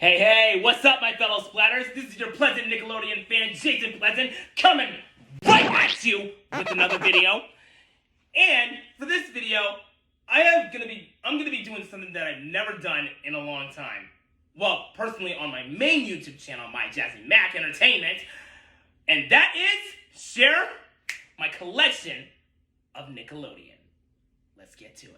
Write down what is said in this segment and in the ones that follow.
Hey, what's up, my fellow splatters? This is your pleasant Nickelodeon fan, Jason Pleasant, coming right at you with another video. And for this video, I'm gonna be doing something that I've never done in a long time. Well, personally, on my main YouTube channel, My Jazzy Mac Entertainment, and that is share my collection of Nickelodeon. Let's get to it.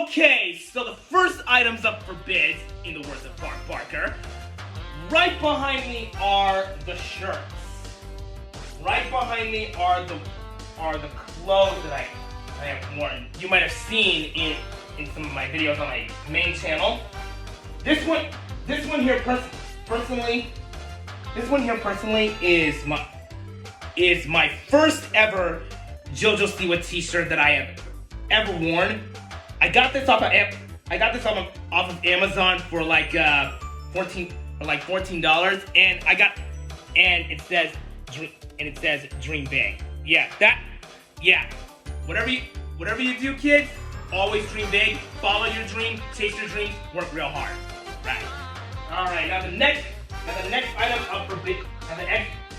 Okay, so the first item's up for bids, in the words of Bart Barker. Right behind me are the shirts. Right behind me are the clothes that I have worn. You might have seen in some of my videos on my main channel. This one here personally is my first ever JoJo Siwa t-shirt that I have ever worn. I got this off of Amazon for like $14, and it says dream big. Yeah. Whatever you do, kids, always dream big. Follow your dream, chase your dreams, work real hard. Right. All right. Now the next item up for bid.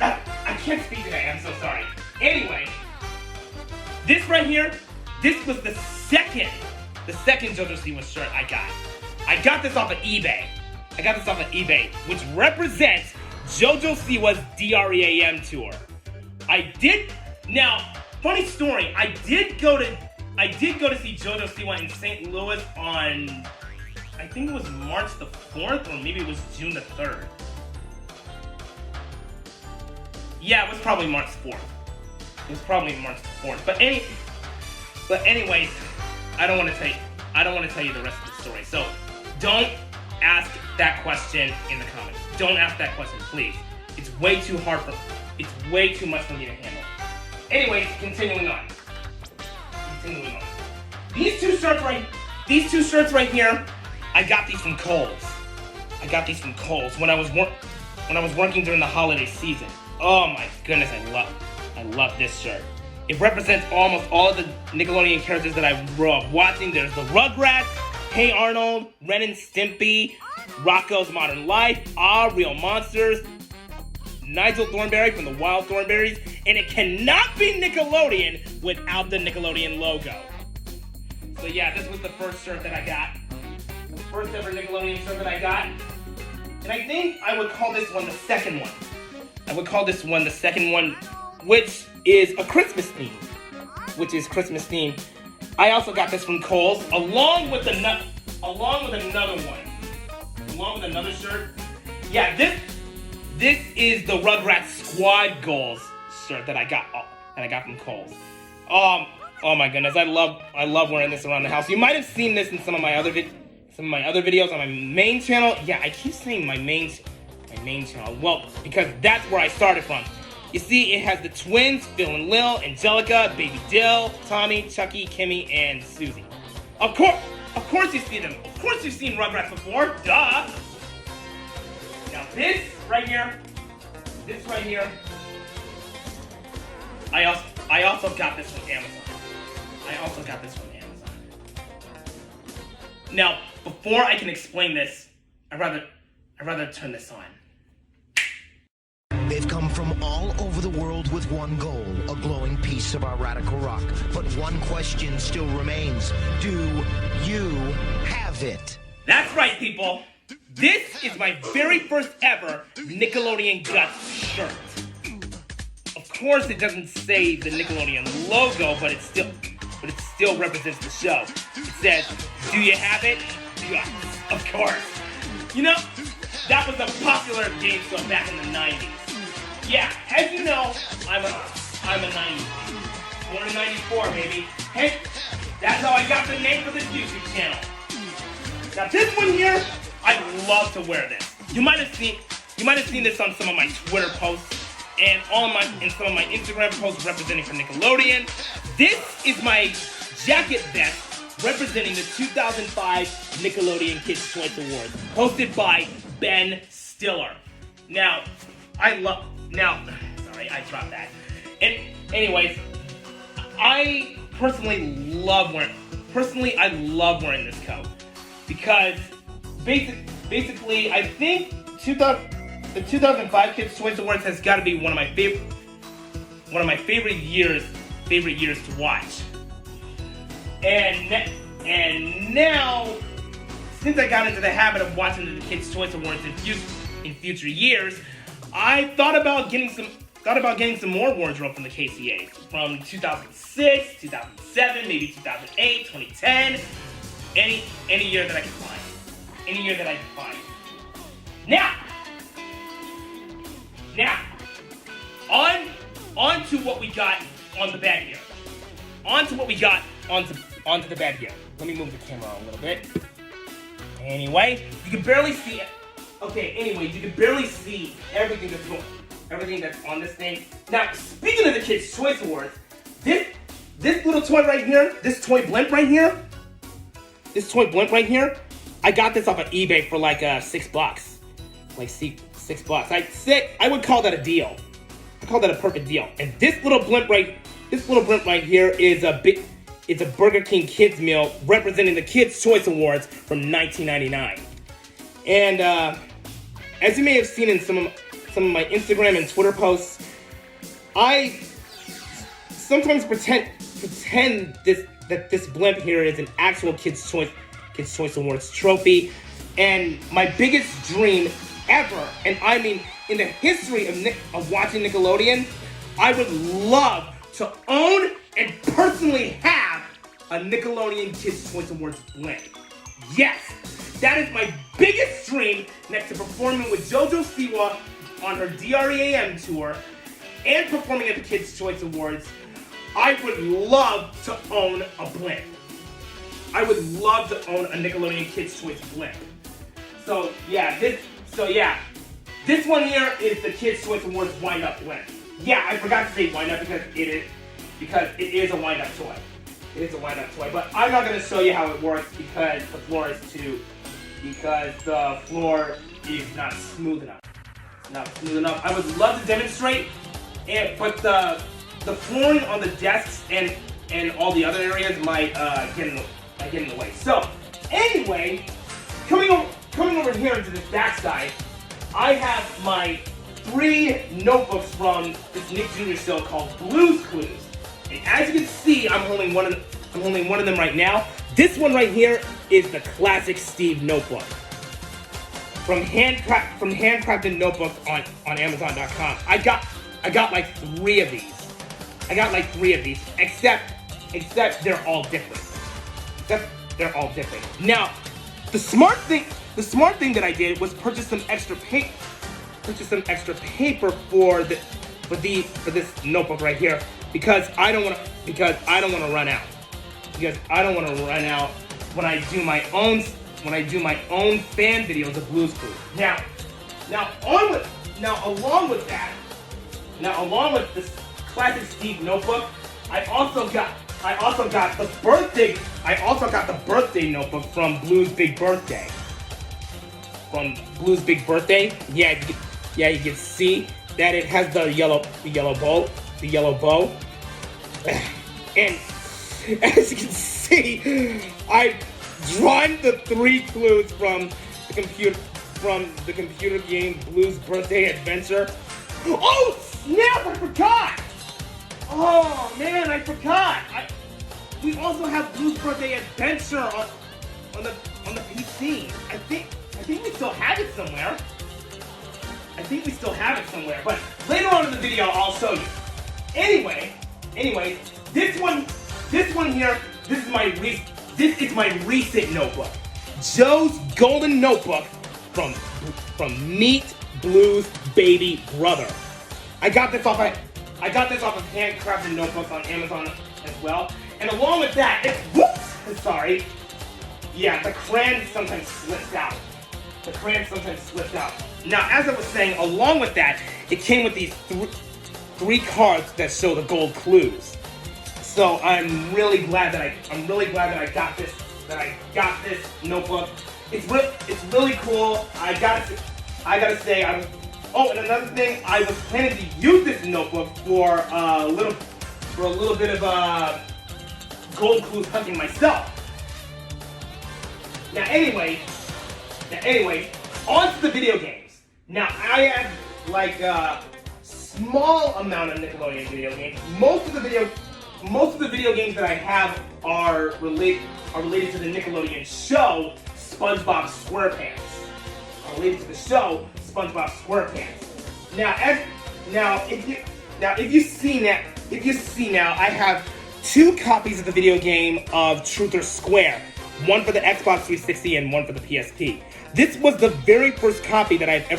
I can't speak today. I'm so sorry. Anyway, this right here. This was the second JoJo Siwa shirt I got. I got this off of eBay. Which represents JoJo Siwa's DREAM tour. Now, funny story, I did go to see JoJo Siwa in St. Louis on, I think it was March the 4th, or maybe it was June the 3rd. Yeah, it was probably March 4th. But anyways, I don't want to tell you the rest of the story. So don't ask that question in the comments. Don't ask that question, please. It's way too much for me to handle. Anyways, continuing on. These two shirts right here, I got these from Kohl's. When I was working during the holiday season. Oh my goodness, I love this shirt. It represents almost all of the Nickelodeon characters that I grew up watching. There's the Rugrats, Hey Arnold, Ren and Stimpy, Rocko's Modern Life, Real Monsters, Nigel Thornberry from the Wild Thornberries, and it cannot be Nickelodeon without the Nickelodeon logo. So yeah, this was the first shirt that I got. The first ever Nickelodeon shirt that I got. And I think I would call this one the second one. Which is a Christmas theme. I also got this from Kohl's, along with another shirt. Yeah, this is the Rugrats Squad Goals shirt that I got from Kohl's. Oh my goodness, I love wearing this around the house. You might have seen this in some of my other videos on my main channel. Yeah, I keep saying my main channel. Well, because that's where I started from. You see, it has the twins, Phil and Lil, Angelica, Baby Dill, Tommy, Chucky, Kimmy, and Susie. Of course you see them. Of course you've seen Rugrats before. Duh. Now this right here. I also got this from Amazon. Now, before I can explain this, I'd rather turn this on. They've come from all over the world with one goal, a glowing piece of our radical rock. But one question still remains. Do you have it? That's right, people. This is my very first ever Nickelodeon Guts shirt. Of course, it doesn't say the Nickelodeon logo, but it still represents the show. It says, "Do you have it? Guts." Of course. You know, that was a popular game show back in the 90s. Yeah, as you know, I'm a 90s. Born in 94, baby. Hey, that's how I got the name for this YouTube channel. Now this one here, I love to wear this. You might have seen this on some of my Twitter posts and in some of my Instagram posts representing for Nickelodeon. This is my jacket vest representing the 2005 Nickelodeon Kids' Choice Awards, hosted by Ben Stiller. Now, Sorry, I dropped that. And anyways, I love wearing this coat because basically I think the 2005 Kids Choice Awards has got to be one of my favorite years to watch. And now, since I got into the habit of watching the Kids Choice Awards in future years, I thought about getting some more wardrobe from the KCAs from 2006, 2007, maybe 2008, 2010, any year that I can find. Now, on to what we got on the bed here. Onto the bed here. Let me move the camera a little bit. Anyway, you can barely see it. Okay, anyway, you can barely see everything that's on this thing. Now, speaking of the Kids' Choice Awards, this little toy right here, this toy Blimp right here, I got this off of eBay for like $6. Like $6. I would call that a deal. I call that a perfect deal. And this little blimp right here is it's a Burger King kids meal representing the Kids' Choice Awards from 1999. And as you may have seen in some of my Instagram and Twitter posts, I sometimes pretend that this blimp here is an actual Kids' Choice Awards trophy. And my biggest dream ever, and I mean in the history of watching Nickelodeon, I would love to own and personally have a Nickelodeon Kids' Choice Awards blimp. Yes, that is my biggest dream next to performing with JoJo Siwa on her DREAM tour and performing at the Kids' Choice Awards. I would love to own a blimp. I would love to own a Nickelodeon Kids' Choice blimp. So this one here is the Kids' Choice Awards wind-up blimp. Yeah, I forgot to say wind-up because it is a wind-up toy. It is a wind-up toy, but I'm not going to show you how it works because the floor is not smooth enough. It's not smooth enough. I would love to demonstrate, but the flooring on the desks and all the other areas might get in the way. So anyway, coming over here into this backside, I have my 3 notebooks from this Nick Jr. show called Blue's Clues. And as you can see, I'm holding one of them right now. This one right here is the classic Steve notebook from Handcrafted Notebooks on Amazon.com. I got like 3 of these. Except they're all different. Now, the smart thing that I did was purchase some extra paper for this notebook right here because I don't want to run out. Because I don't want to run out when I do my own fan videos of Blue's Clues. Along with this classic Steve notebook, I also got the birthday notebook from Blue's Big Birthday. Yeah, you can see that it has the yellow bow. And as you can see, I've drawn the 3 clues from the computer game Blue's Birthday Adventure. Oh snap! I forgot. Oh man, I forgot. We also have Blue's Birthday Adventure on the PC. I think we still have it somewhere. But later on in the video, I'll show you. Anyway, this one here, this is my recent notebook. Joe's Golden Notebook from Meet Blue's baby brother. I got this off of Handcrafted Notebooks on Amazon as well. And along with that, the crayon sometimes slips out. Now, as I was saying, along with that, it came with these 3 cards that show the gold clues. So I'm really glad that I got this notebook. It's really cool. I gotta say, I'm Oh, and another thing, I was planning to use this notebook for a little bit of gold clues hunting myself. Now, anyway, on to the video games. Now, I have like a small amount of Nickelodeon video games. Most of the video games that I have are related to the Nickelodeon show SpongeBob SquarePants. Related to the show SpongeBob SquarePants. If you see now, I have 2 copies of the video game of Truth or Square. One for the Xbox 360 and one for the PSP. This was the very first copy that I have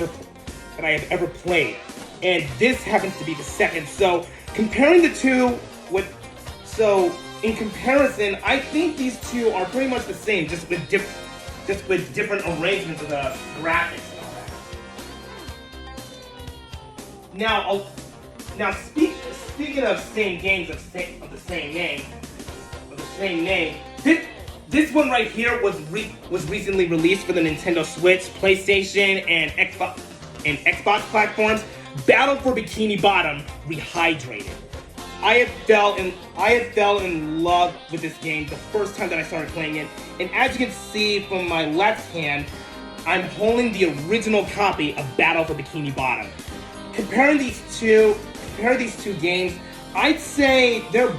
ever played, and this happens to be the second. So comparing the two in comparison, I think these two are pretty much the same, just with different arrangements of the graphics and all that. Now speaking of same games of the same name, this one right here was recently released for the Nintendo Switch, PlayStation, and Xbox platforms. Battle for Bikini Bottom Rehydrated. I had fell in love with this game the first time that I started playing it, and as you can see from my left hand, I'm holding the original copy of Battle for Bikini Bottom. Comparing these two games, I'd say they're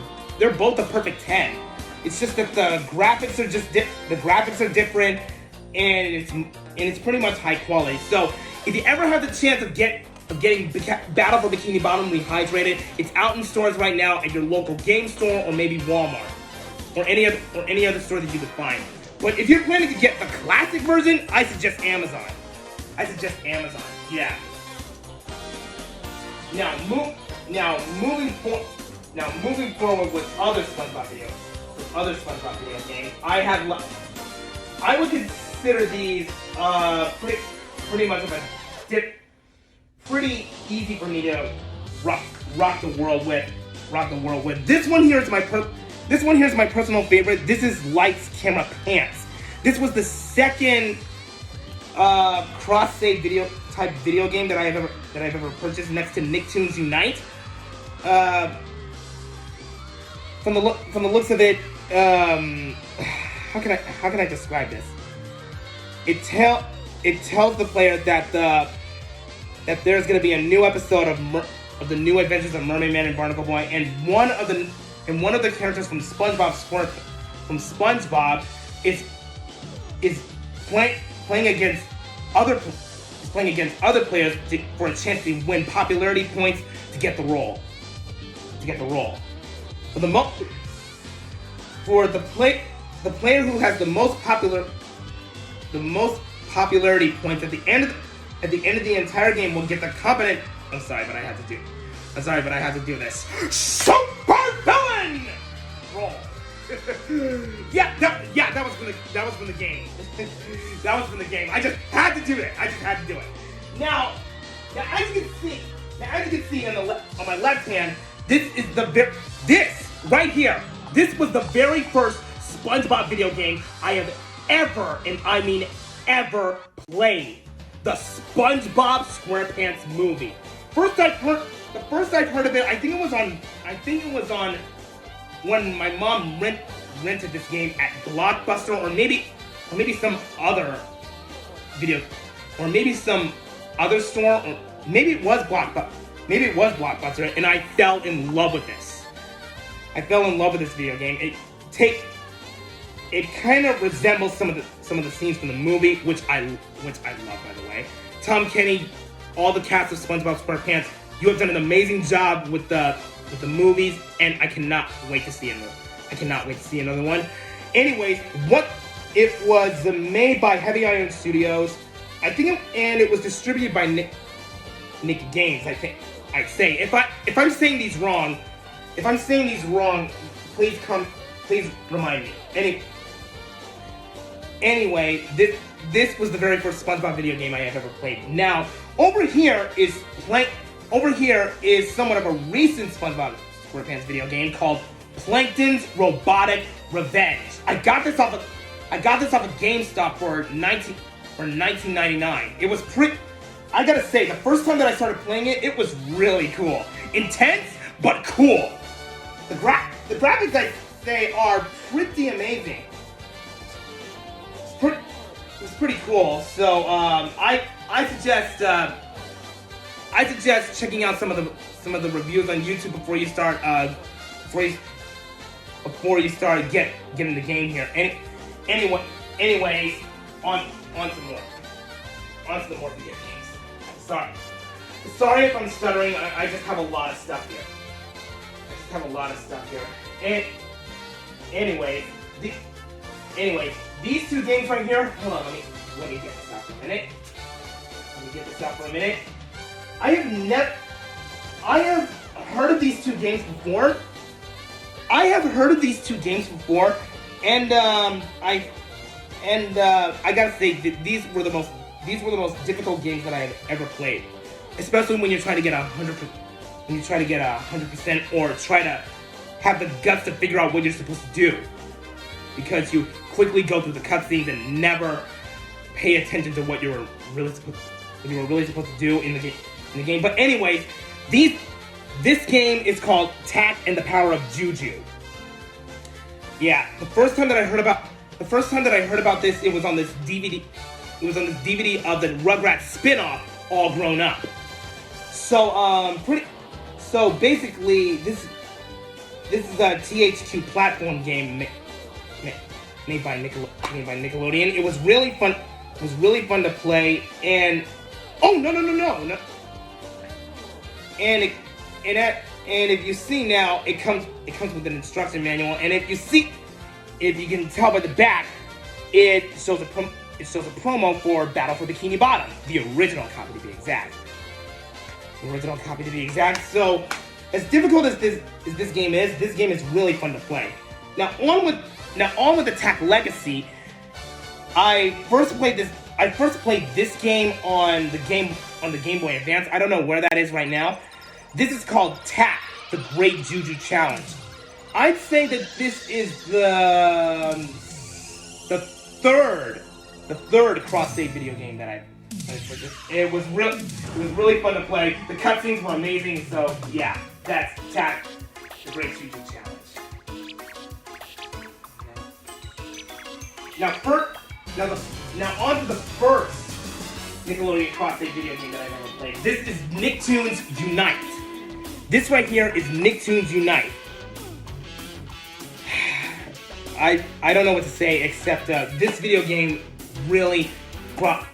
both a perfect 10. It's just that the graphics are different, and it's pretty much high quality. So if you ever have the chance of getting Battle for Bikini Bottom Rehydrated, it's out in stores right now at your local game store or maybe Walmart or any other store that you could find. But if you're planning to get the classic version, I suggest Amazon. Yeah. Now moving forward with other SpongeBob video games, I would consider these pretty much of a dip. Pretty easy for me to rock the world with. This one here is my personal favorite. This is Lights, Camera, Pants. This was the second cross-save video game that I've ever purchased, next to Nicktoons Unite. From the looks of it, how can I describe this? It tells the player that there's going to be a new episode of the New Adventures of Mermaid Man and Barnacle Boy, and one of the characters from SpongeBob is playing against other players for a chance to win popularity points to get the role. For the player who has the most popularity points at the end of the entire game will get the competent. I'm sorry, but I had to do this. Super villain roll. That was from the game. That was from the game. I just had to do it. Now, as you can see on my left hand, this right here. This was the very first SpongeBob video game I have ever, and I mean ever, played. The SpongeBob SquarePants movie. The first I've heard of it, I think it was on when my mom rented this game at Blockbuster, or maybe some other video, or maybe some other store, or maybe it was Blockbuster, and I fell in love with this. I fell in love with this video game. It kind of resembles some of the scenes from the movie, which I love, by the way. Tom Kenny, all the cast of SpongeBob SquarePants, you have done an amazing job with the movies, and I cannot wait to see another one. Anyways, it was made by Heavy Iron Studios, I think, and it was distributed by Nick Games. I think I'd say. If I'm saying these wrong, please remind me. Anyway, this was the very first SpongeBob video game I have ever played. Now, over here is somewhat of a recent SpongeBob SquarePants video game called Plankton's Robotic Revenge. I got this off of GameStop for $19.99. I gotta say, the first time that I started playing it, it was really cool. Intense, but cool. The graphics, I'd say, are pretty amazing. It's pretty cool. So I suggest checking out some of the reviews on YouTube before you start getting the game here. Anyways, on to the more video games. Sorry if I'm stuttering. I just have a lot of stuff here. And anyway, these two games right here. Hold on, let me get this out for a minute. I have heard of these two games before. And I gotta say that these were the most difficult games that I have ever played, especially when you're trying to get 100%, or try to have the guts to figure out what you're supposed to do, because you quickly go through the cutscenes and never pay attention to what you were really supposed to do in the game. But anyways, this game is called Tak and the Power of Juju. Yeah, the first time that I heard about this, it was on this DVD. It was on this DVD of the Rugrats spin-off, All Grown Up. So basically, this is a THQ platform game made by Nickelodeon. It was really fun. It was really fun to play. And no. And if you see now, it comes with an instruction manual. And if you can tell by the back, it shows a promo for Battle for Bikini Bottom, the original copy to be exact. So, as difficult as this game is really fun to play. Now on with the Tak Legacy. I first played this game on the Game Boy Advance. I don't know where that is right now. This is called Tak, the Great Juju Challenge. I'd say that this is the third cross-save video game that I purchased. It was really fun to play. The cutscenes were amazing. So yeah, that's Tak, the Great Juju Challenge. Now on to the first Nickelodeon cross-save video game that I've ever played. This is Nicktoons Unite. This right here is Nicktoons Unite. I don't know what to say except this video game really brought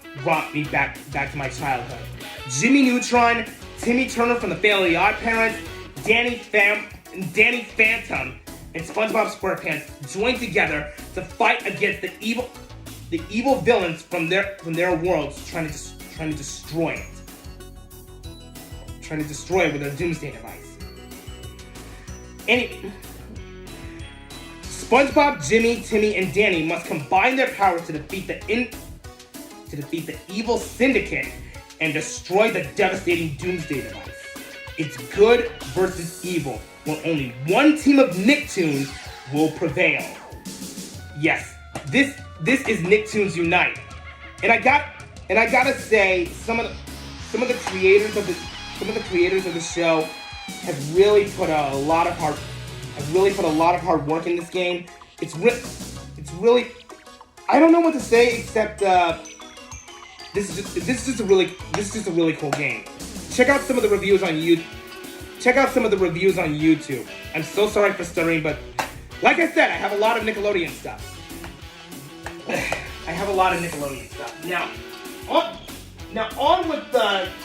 me back to my childhood. Jimmy Neutron, Timmy Turner from the Fairly Odd Parents, Danny Phantom, and SpongeBob SquarePants joined together to fight against the evil villains from their worlds, trying to destroy it. Trying to destroy it with their doomsday device. SpongeBob, Jimmy, Timmy, and Danny must combine their powers to defeat the evil syndicate and destroy the devastating doomsday device. It's good versus evil, where only one team of Nicktoons will prevail. Yes, this is Nicktoons Unite, and I gotta say, some of the creators of the show have really put a lot of hard work in this game. It's really, I don't know what to say except this is just a really cool game. Check out some of the reviews on YouTube. I'm so sorry for stuttering, but like I said, I have a lot of Nickelodeon stuff. Now on with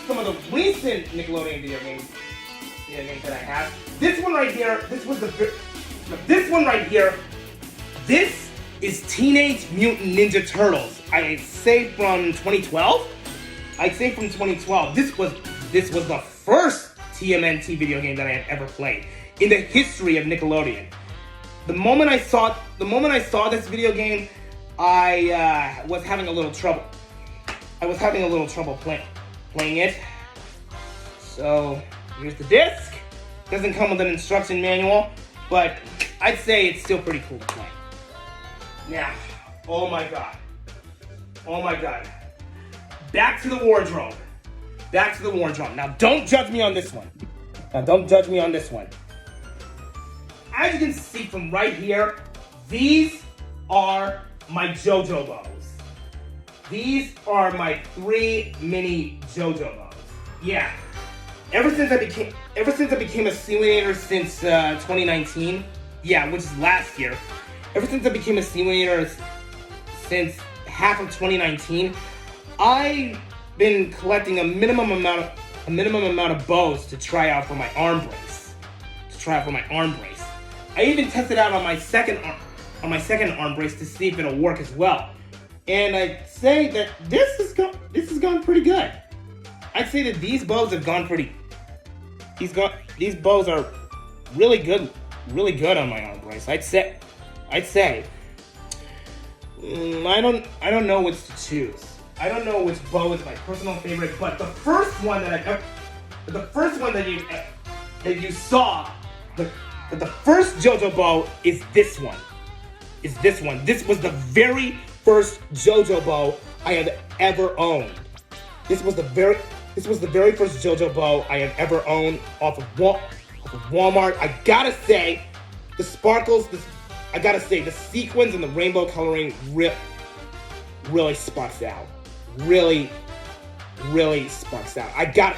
some of the recent Nickelodeon video games that I have. This one right here. This is Teenage Mutant Ninja Turtles. I'd say from 2012. This was the first TMNT video game that I had ever played in the history of Nickelodeon. The moment I saw this video game, I was having a little trouble. Playing it. So here's the disc. Doesn't come with an instruction manual, but I'd say it's still pretty cool to play. Now, oh my god. Back to the wardrobe. back to the war drum. Now, don't judge me on this one. As you can see from right here, these are my JoJo Bows. These are my 3 mini JoJo Bows. Yeah. Ever since I became a simulator since 2019, yeah, which is last year. Ever since I became a simulator since half of 2019, I've been collecting a minimum amount of bows to try out for my arm brace. I even tested out on my second arm brace to see if it'll work as well. And I'd say that this has gone pretty good. I'd say that these bows have gone pretty. These bows are really good on my arm brace. I'd say. I don't know which to choose. I don't know which bow is my personal favorite, but the first one that you saw, the first JoJo Bow is this one. This was the very first JoJo Bow I have ever owned. This was the very first JoJo Bow I have ever owned off of Walmart. I gotta say, the sparkles, the sequins and the rainbow coloring really sparks out. Really sparks out. I gotta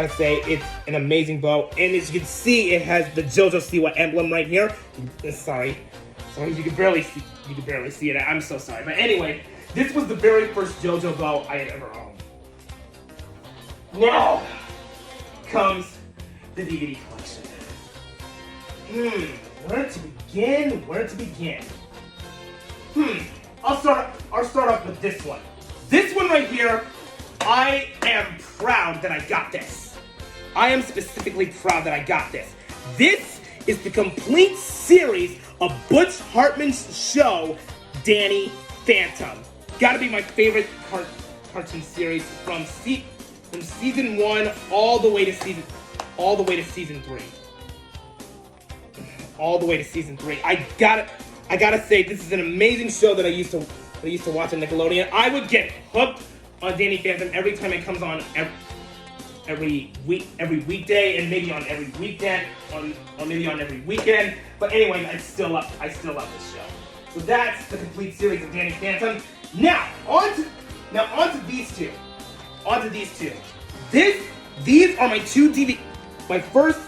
say, it's an amazing bow. And as you can see, it has the JoJo Siwa emblem right here. Sorry, you can barely see it. I'm so sorry. But anyway, this was the very first JoJo Bow I had ever owned. Now comes the DVD collection. Where to begin? I'll start off with this one. This one right here, I am proud that I got this. I am specifically proud that I got this. This is the complete series of Butch Hartman's show, Danny Phantom. Gotta be my favorite cartoon series from season 1 all the way to season 3. All the way to season 3. I gotta say, this is an amazing show that I used to watch on Nickelodeon. I would get hooked on Danny Phantom every time it comes on every weekday, and maybe on every weekend, or maybe on every weekend. But anyway, I still love this show. So that's the complete series of Danny Phantom. Now on to these two. These are my first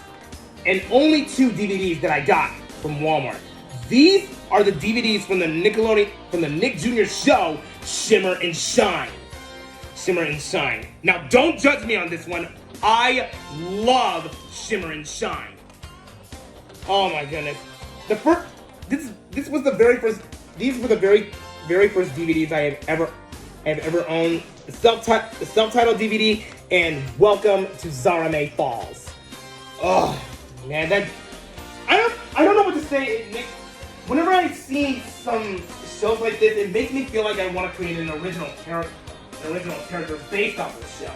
and only 2 DVDs that I got from Walmart. These are the DVDs from the Nick Jr. show, Shimmer and Shine. Now, don't judge me on this one. I love Shimmer and Shine. Oh my goodness. These were the very first DVDs I have ever owned. The self-titled DVD and Welcome to Zarame Falls. Oh man, I don't know what to say. Whenever I see some shows like this, it makes me feel like I want to create an original character based off the show.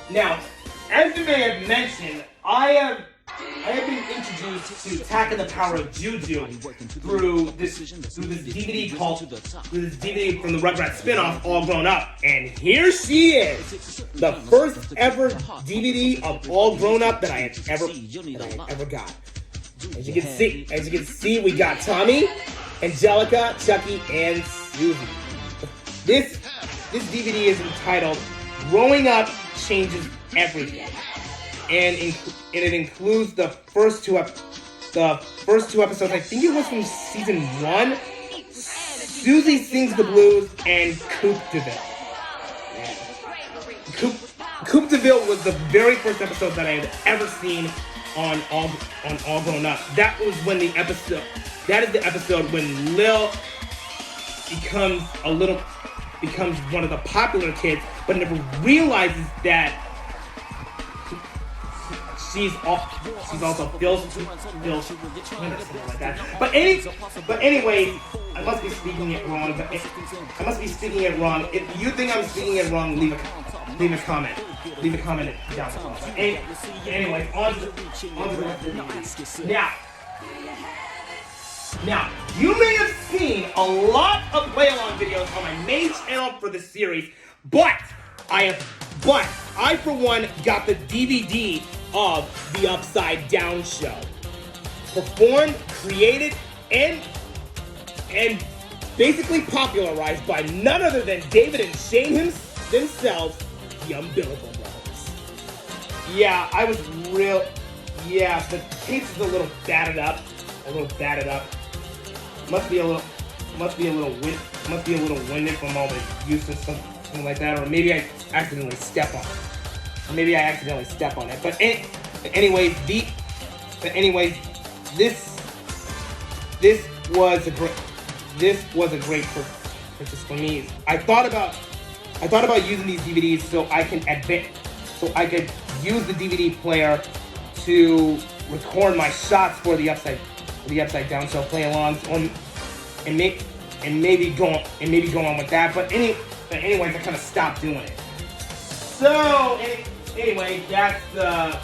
Now, as you may have mentioned, I have been introduced to Attack of the Power of Juju through this DVD from the Rugrats spinoff, All Grown Up, and here she is, the first ever DVD of All Grown Up that I had ever got. As you can see, we got Tommy, Angelica, Chucky, and Susie. This DVD is entitled "Growing Up Changes Everything," and it includes the first two episodes. I think it was from season 1. Susie Sings the Blues and Coupe DeVille. Coupe DeVille was the very first episode that I had ever seen on All Grown Up. That is the episode when Lil becomes one of the popular kids, but never realizes that she's also Phil's twin or something like that. But anyway, I must be speaking it wrong. If you think I'm speaking it wrong, leave a comment. Leave a comment down below. Anyway, on to the rest of the video. Now, you may have seen a lot of play-along videos on my main channel for the series, but I have But I, for one, got the DVD of The Upside Down Show. Performed, created, and basically popularized by none other than David and Shane themselves, the Umbilical Brothers. Yeah, I was real. Yeah, the tape is a little battered up. Must be a little winded from all the use of something like that, or maybe I accidentally step on it. But anyways, this was a great purchase for me. I thought about using these DVDs so I could use the DVD player to record my shots for the Upside Down Show, play along, and maybe go on with that. But anyways, I kind of stopped doing it. So anyway, that's the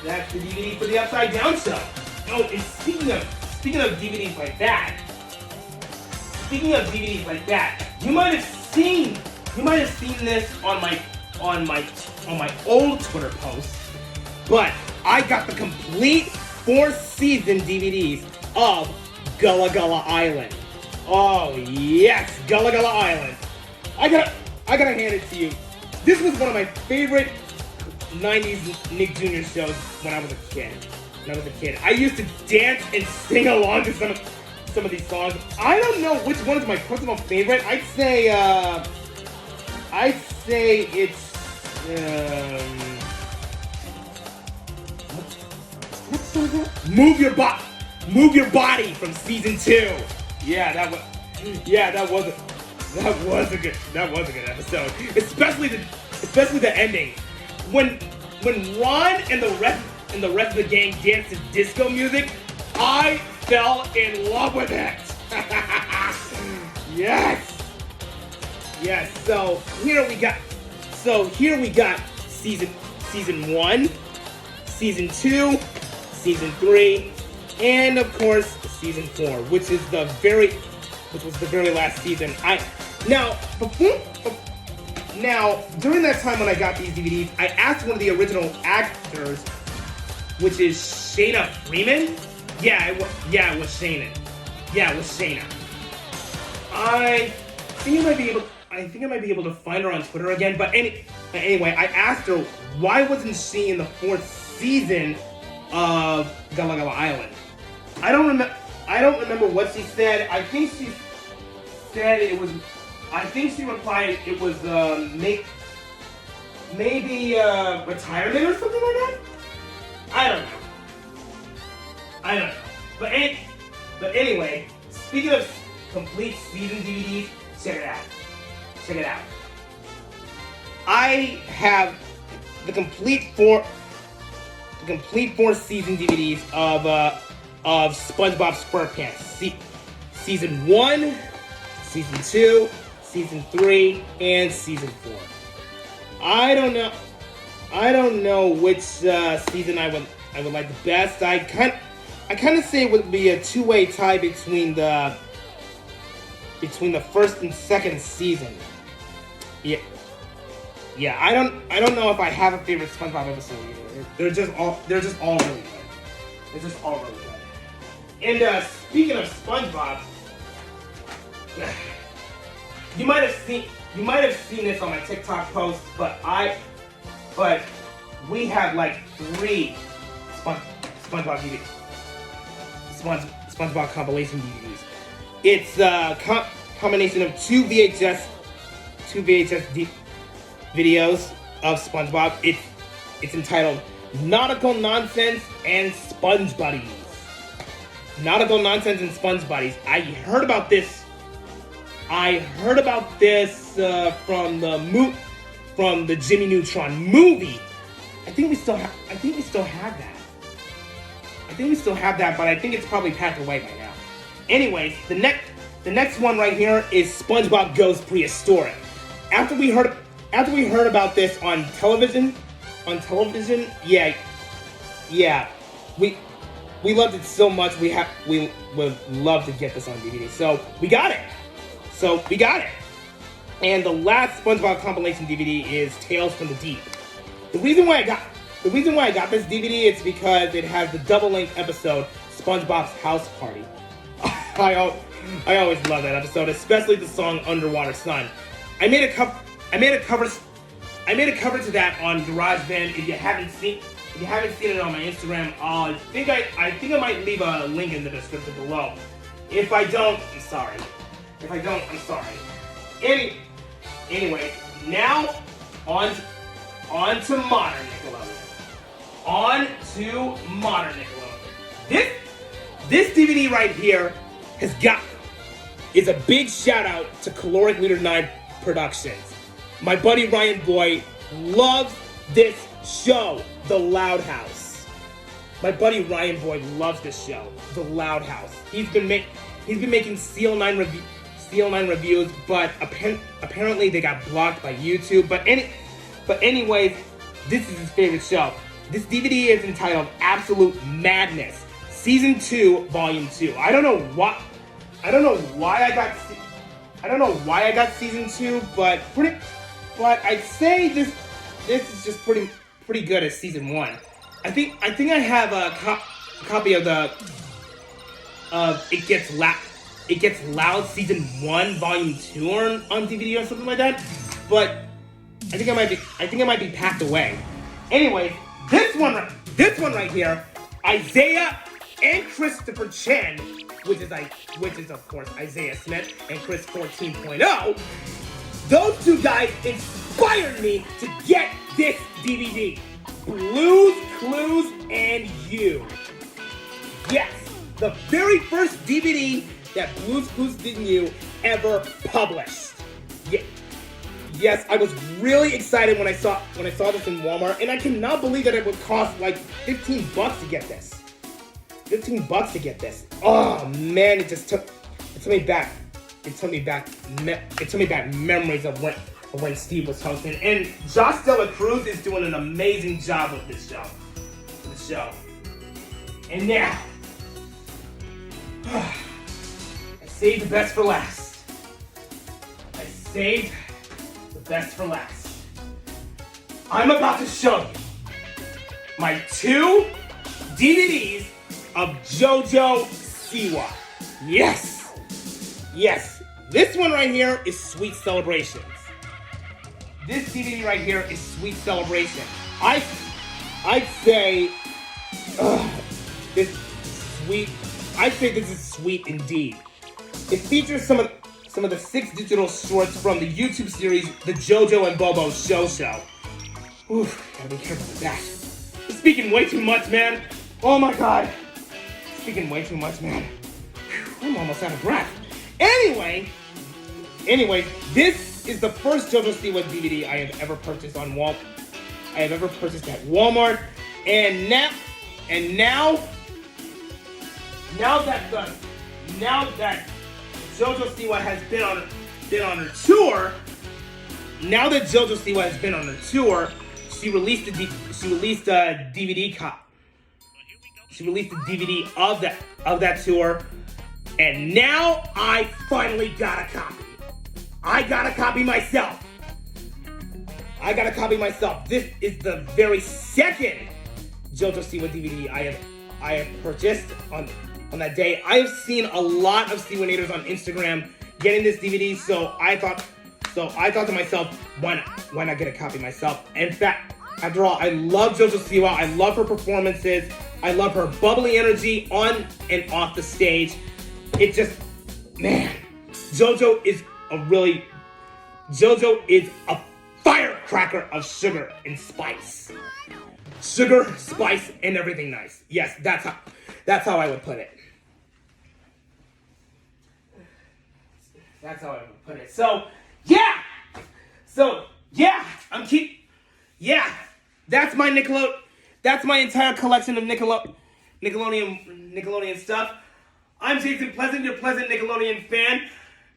DVD for the Upside Down Show. Oh, and speaking of DVDs like that, you might have seen this on my old Twitter post, but I got the complete 4-season DVDs of Galaga Island. Oh yes, Galaga Island. I gotta hand it to you. This was one of my favorite 90s Nick Jr. shows when I was a kid. I used to dance and sing along to some of these songs. I don't know which one is my personal favorite. I'd say it's what song is that? Move Your Body from season 2. That was a good episode. Especially the ending. When Ron and the rest of the gang danced to disco music, I fell in love with it. Yes. So here we got season 1, season 2, season 3, and of course season 4, which was the very last season. Now, during that time when I got these DVDs, I asked one of the original actors, which is Shayna Freeman. It was Shayna. I think I might be able to find her on Twitter again. But anyway, I asked her why wasn't she in the 4th season of Galaga Island. I don't remember what she said. I think she replied it was maybe retirement or something like that. I don't know. But anyway, speaking of complete season DVDs, check it out. I have the complete 4 season DVDs of SpongeBob SquarePants. Season 1, Season 2, Season 3, and Season 4. I don't know which season I would like the best. I kind of say it would be a two-way tie between the first and second season. Yeah. I don't know if I have a favorite SpongeBob episode either. They're just all really good. And speaking of SpongeBob, you might have seen this on my TikTok post, but we have like 3 SpongeBob DVDs. SpongeBob compilation DVDs. It's a combination of 2 VHS videos of SpongeBob. It's entitled Nautical Nonsense and Sponge Buddies. Nautical Nonsense and Sponge Buddies. I heard about this from the Jimmy Neutron movie. I think we still have that, but I think it's probably packed away by now. Anyways, the next one right here is SpongeBob Goes Prehistoric. After we heard about this on television, we loved it so much. We would love to get this on DVD. So we got it. And the last SpongeBob compilation DVD is Tales from the Deep. The reason why I got this DVD is because it has the double-length episode SpongeBob's House Party. I always love that episode, especially the song Underwater Sun. I made a cover to that on GarageBand. If you haven't seen it on my Instagram, I think I might leave a link in the description below. If I don't, I'm sorry. Anyway, now on to modern Nickelodeon. This DVD right here is a big shout out to Caloric Leader 9 Productions. My buddy Ryan Boy loves this show, The Loud House. My buddy Ryan Boy loves this show, The Loud House. He's been making CL9 reviews, but apparently they got blocked by YouTube. But anyways, this is his favorite show. This DVD is entitled Absolute Madness, Season 2, Volume 2. I don't know why I got Season 2, but I'd say this is just pretty good as Season 1. I think I have a copy of It Gets Loud Season 1 Volume 2 on DVD or something like that. But I think it might be packed away. Anyway, this one right here, Isaiah and Christopher Chen, which is of course Isaiah Smith and Chris 14.0. Those two guys inspired me to get this DVD. Blue's Clues and You. Yes, the very first DVD that Blue's Clues and You ever published. Yeah. Yes, I was really excited when I saw this in Walmart, and I cannot believe that it would cost like $15 to get this. $15 to get this. Oh man, it took me back memories of when Steve was hosting. And Josh Dela Cruz is doing an amazing job with this show. And now, I saved the best for last. I'm about to show you my 2 DVDs of JoJo Siwa. Yes. This one right here is Sweet Celebrations. This DVD right here is Sweet Celebration. I'd say this is sweet indeed. It features some of the 6 digital shorts from the YouTube series The JoJo and Bobo Show. Oof, gotta be careful with that. I'm speaking way too much, man. Oh my god. Speaking way too much, man. Whew, I'm almost out of breath. Anyway, this is the first JoJo Siwa DVD I have ever purchased at Walmart. And now that JoJo Siwa has been on her tour. Now that JoJo Siwa has been on her tour, she released a DVD She released a DVD of that tour, and now I finally got a copy. I got a copy myself. This is the very second JoJo Siwa DVD I have purchased on that day. I have seen a lot of Siwanators on Instagram getting this DVD, so I thought to myself, why not get a copy myself? In fact, after all, I love JoJo Siwa. I love her performances. I love her bubbly energy on and off the stage. It just, man, JoJo is a firecracker of sugar and spice. Sugar, spice, and everything nice. Yes, that's how I would put it. That's my entire collection of Nickelodeon stuff. I'm Jason Pleasant, your Pleasant Nickelodeon fan.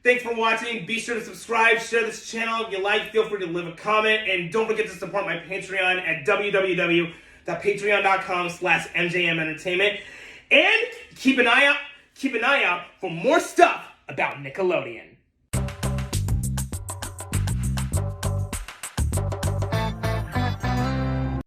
Thanks for watching. Be sure to subscribe, share this channel. If you like, feel free to leave a comment. And don't forget to support my Patreon at www.patreon.com/MJM Entertainment. And keep an eye out for more stuff about Nickelodeon.